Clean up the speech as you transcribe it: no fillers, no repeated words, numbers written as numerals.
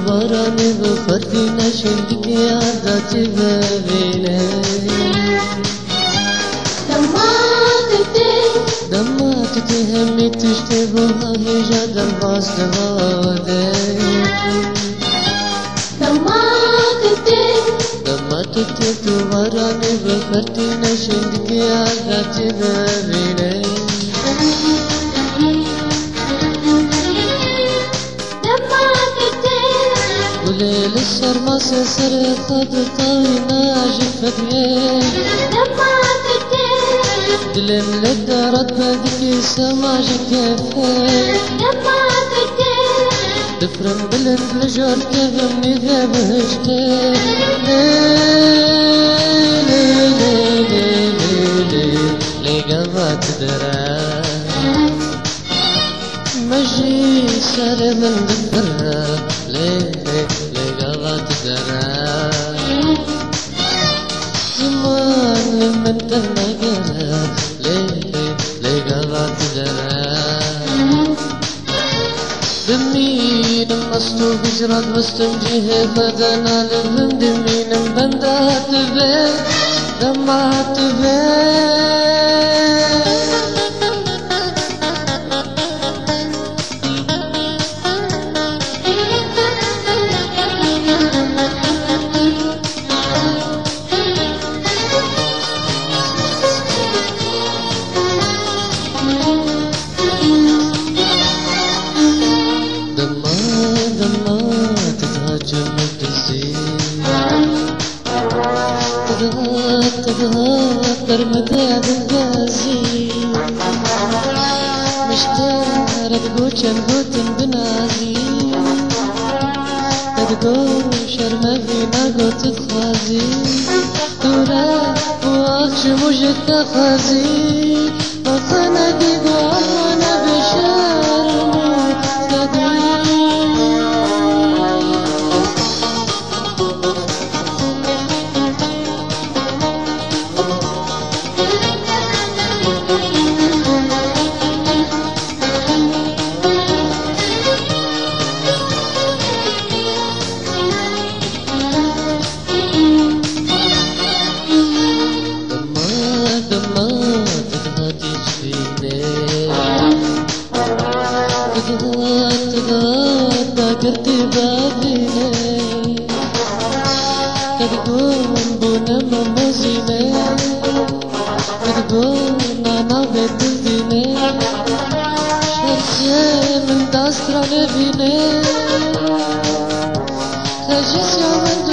باراني بفردي نشندك يا ذاتي بابيني دمعتي همي تشتبه هجا دمباس دمادي دمعتي باراني بفردي نشندك يا ذاتي بابيني وليل الشرمة سر خاطر طاوي ناجي فديه دلم لدارت بدك سماجي كيفي دفرن بلند لجار كيفمني ذا بهجتي لي قبات درا مجي سر من دفرها لي قبات درا زمان من تنقرها لي قبات درا دمين مستو بجرات مستنجيه بدنا لهم دمين بندات بيه دمعت بيه تغطر مداد الغازي مشتار تقوشن غوتن بنازي تقوش ارمى فينا غوت تخازي تورا واخش مجد تخازي وخانا ديقو عوانا بشارنا كرتي بابيني كتقول بونا ممزيني كتقول نانا بتزيني شرسي من داسترا لبيني خجيس يومن